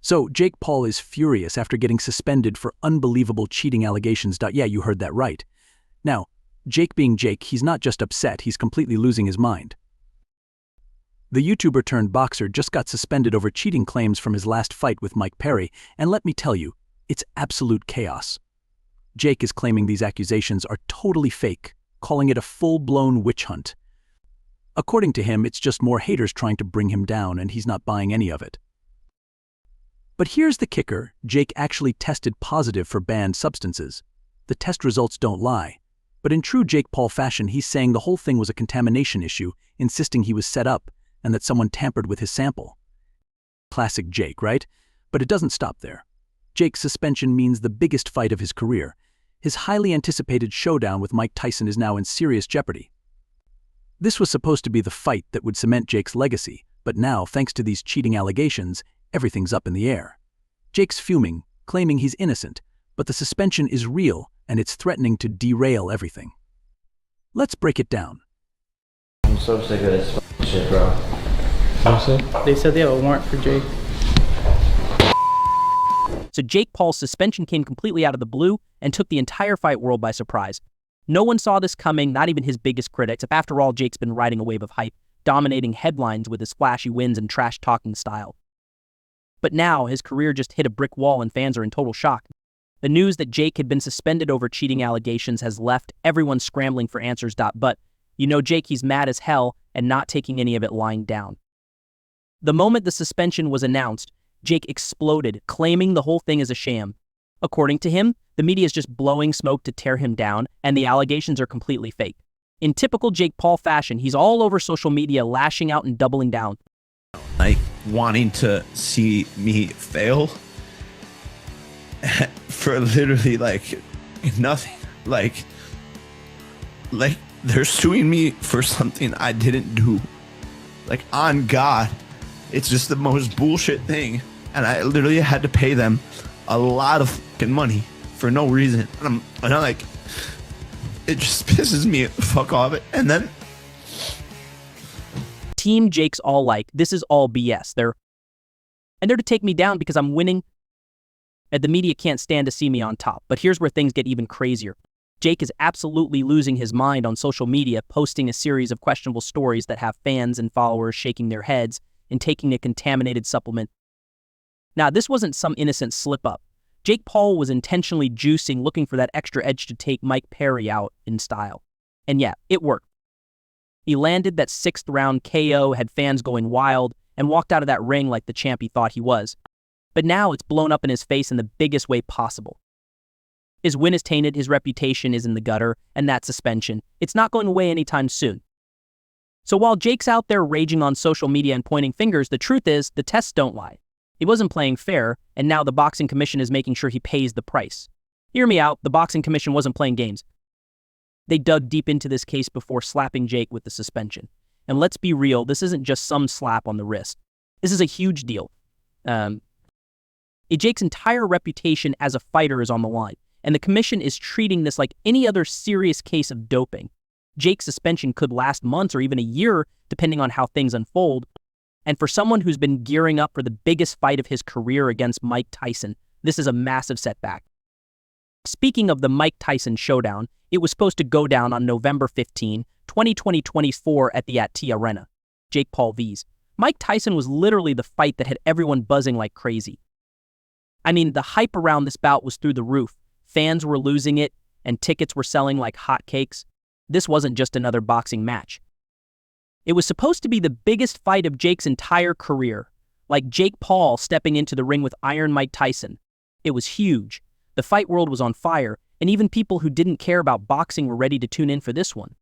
So, Jake Paul is furious after getting suspended for unbelievable cheating allegations. Yeah, you heard that right. Now, Jake being Jake, he's not just upset, he's completely losing his mind. The YouTuber turned boxer just got suspended over cheating claims from his last fight with Mike Perry, and let me tell you, it's absolute chaos. Jake is claiming these accusations are totally fake, calling it a full-blown witch hunt. According to him, it's just more haters trying to bring him down, and he's not buying any of it. But here's the kicker, Jake actually tested positive for banned substances. The test results don't lie. But in true Jake Paul fashion, he's saying the whole thing was a contamination issue, insisting he was set up and that someone tampered with his sample. Classic Jake, right? But it doesn't stop there. Jake's suspension means the biggest fight of his career. His highly anticipated showdown with Mike Tyson is now in serious jeopardy. This was supposed to be the fight that would cement Jake's legacy, but now, thanks to these cheating allegations, everything's up in the air. Jake's fuming, claiming he's innocent, but the suspension is real and it's threatening to derail everything. Let's break it down. I'm so sick of this shit, bro. They said they have a warrant for Jake. So Jake Paul's suspension came completely out of the blue and took the entire fight world by surprise. No one saw this coming, not even his biggest critics. After all, Jake's been riding a wave of hype, dominating headlines with his flashy wins and trash-talking style. But now, his career just hit a brick wall and fans are in total shock. The news that Jake had been suspended over cheating allegations has left everyone scrambling for answers. But, you know Jake, he's mad as hell and not taking any of it lying down. The moment the suspension was announced, Jake exploded, claiming the whole thing is a sham. According to him, the media is just blowing smoke to tear him down, and the allegations are completely fake. In typical Jake Paul fashion, he's all over social media lashing out and doubling down. Like wanting to see me fail for literally like nothing. Like they're suing me for something I didn't do. Like, on God, it's just the most bullshit thing. And I literally had to pay them a lot of fucking money for no reason. And I'm like, it just pisses me the fuck off. And then Team Jake's all like, this is all BS. They're to take me down because I'm winning, and the media can't stand to see me on top. But here's where things get even crazier. Jake is absolutely losing his mind on social media, posting a series of questionable stories that have fans and followers shaking their heads and taking a contaminated supplement. Now, this wasn't some innocent slip-up. Jake Paul was intentionally juicing, looking for that extra edge to take Mike Perry out in style. And yeah, it worked. He landed that 6th round KO, had fans going wild, and walked out of that ring like the champ he thought he was. But now it's blown up in his face in the biggest way possible. His win is tainted, his reputation is in the gutter, and that suspension, it's not going away anytime soon. So while Jake's out there raging on social media and pointing fingers, the truth is, the tests don't lie. He wasn't playing fair, and now the Boxing Commission is making sure he pays the price. Hear me out, the Boxing Commission wasn't playing games. They dug deep into this case before slapping Jake with the suspension. And let's be real, this isn't just some slap on the wrist. This is a huge deal. Jake's entire reputation as a fighter is on the line, and the commission is treating this like any other serious case of doping. Jake's suspension could last months or even a year, depending on how things unfold. And for someone who's been gearing up for the biggest fight of his career against Mike Tyson, this is a massive setback. Speaking of the Mike Tyson showdown, it was supposed to go down on November 15, 2024 at the T Arena. Jake Paul vs. Mike Tyson was literally the fight that had everyone buzzing like crazy. I mean, the hype around this bout was through the roof. Fans were losing it, and tickets were selling like hotcakes. This wasn't just another boxing match. It was supposed to be the biggest fight of Jake's entire career, like Jake Paul stepping into the ring with Iron Mike Tyson. It was huge. The fight world was on fire, and even people who didn't care about boxing were ready to tune in for this one.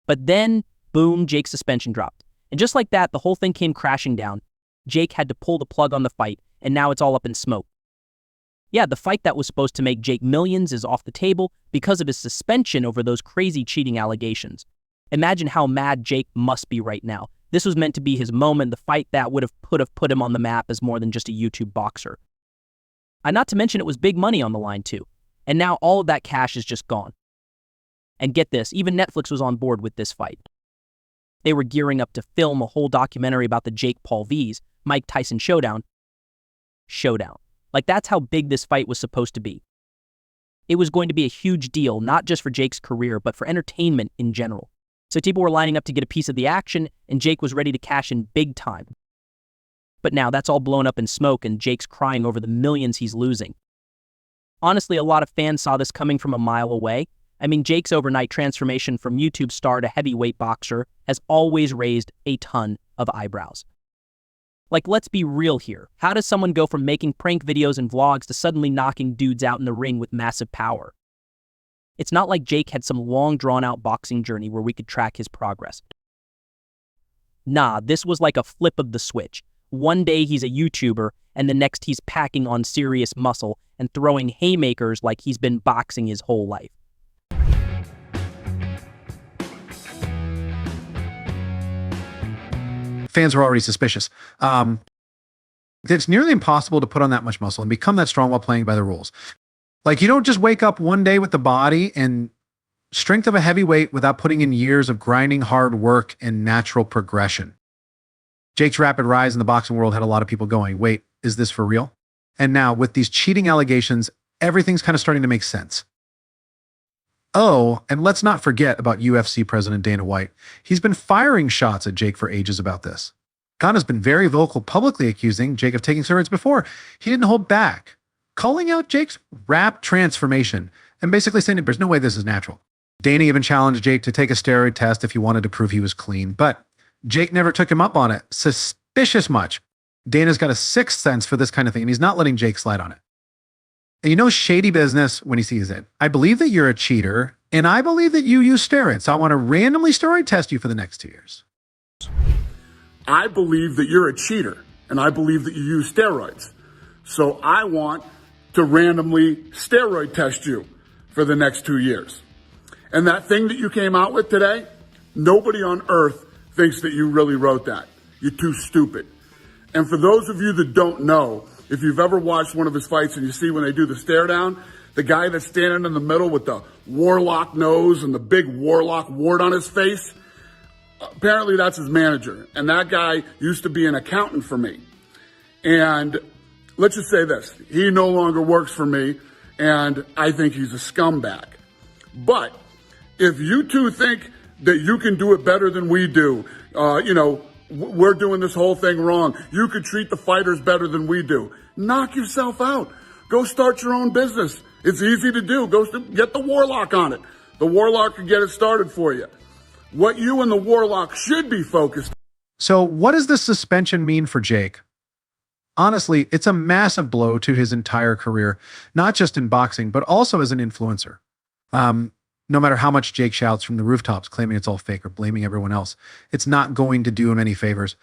But then, boom, Jake's suspension dropped. And just like that, the whole thing came crashing down. Jake had to pull the plug on the fight, and now it's all up in smoke. Yeah, the fight that was supposed to make Jake millions is off the table because of his suspension over those crazy cheating allegations. Imagine how mad Jake must be right now. This was meant to be his moment, the fight that would have put him on the map as more than just a YouTube boxer. And not to mention it was big money on the line too. And now all of that cash is just gone. And get this, even Netflix was on board with this fight. They were gearing up to film a whole documentary about the Jake Paul vs. Mike Tyson showdown. showdown. Like, that's how big this fight was supposed to be. It was going to be a huge deal, not just for Jake's career, but for entertainment in general. So people were lining up to get a piece of the action, and Jake was ready to cash in big time. But now that's all blown up in smoke, and Jake's crying over the millions he's losing. Honestly, a lot of fans saw this coming from a mile away. I mean, Jake's overnight transformation from YouTube star to heavyweight boxer has always raised a ton of eyebrows. Like, let's be real here. How does someone go from making prank videos and vlogs to suddenly knocking dudes out in the ring with massive power? It's not like Jake had some long, drawn-out boxing journey where we could track his progress. Nah, this was like a flip of the switch. One day he's a YouTuber, and the next he's packing on serious muscle and throwing haymakers like he's been boxing his whole life. Fans are already suspicious. It's nearly impossible to put on that much muscle and become that strong while playing by the rules. Like, you don't just wake up one day with the body and strength of a heavyweight without putting in years of grinding hard work and natural progression. Jake's rapid rise in the boxing world had a lot of people going, wait, is this for real? And now, with these cheating allegations, everything's kind of starting to make sense. Oh, and let's not forget about UFC President Dana White. He's been firing shots at Jake for ages about this. Gana's been very vocal, publicly accusing Jake of taking steroids before. He didn't hold back, calling out Jake's rap transformation and basically saying there's no way this is natural. Dana even challenged Jake to take a steroid test if he wanted to prove he was clean, but Jake never took him up on it. Suspicious much. Dana's got a sixth sense for this kind of thing, and he's not letting Jake slide on it. And you know shady business when he sees it. I believe that you're a cheater, and I believe that you use steroids. So I want to randomly steroid test you for the next 2 years. I believe that you're a cheater, and I believe that you use steroids. So I want to randomly steroid test you for the next 2 years. And that thing that you came out with today, nobody on earth thinks that you really wrote that. You're too stupid. And for those of you that don't know, if you've ever watched one of his fights and you see when they do the stare down, the guy that's standing in the middle with the warlock nose and the big warlock wart on his face, apparently that's his manager. And that guy used to be an accountant for me. And let's just say this, he no longer works for me, and I think he's a scumbag. But if you two think that you can do it better than we do, we're doing this whole thing wrong, you could treat the fighters better than we do, knock yourself out. Go start your own business. It's easy to do. Go get the warlock on it. The warlock can get it started for you. What you and the warlock should be focused on. So what does this suspension mean for Jake? Honestly, it's a massive blow to his entire career, not just in boxing, but also as an influencer. No matter how much Jake shouts from the rooftops claiming it's all fake or blaming everyone else, it's not going to do him any favors.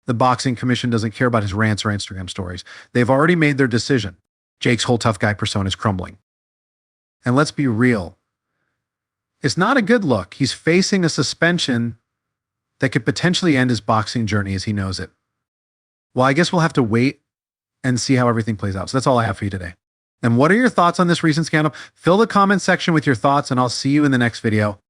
The boxing commission doesn't care about his rants or Instagram stories. They've already made their decision. Jake's whole tough guy persona is crumbling. And let's be real. It's not a good look. He's facing a suspension that could potentially end his boxing journey as he knows it. Well, I guess we'll have to wait and see how everything plays out. So that's all I have for you today. And what are your thoughts on this recent scandal? Fill the comment section with your thoughts, and I'll see you in the next video.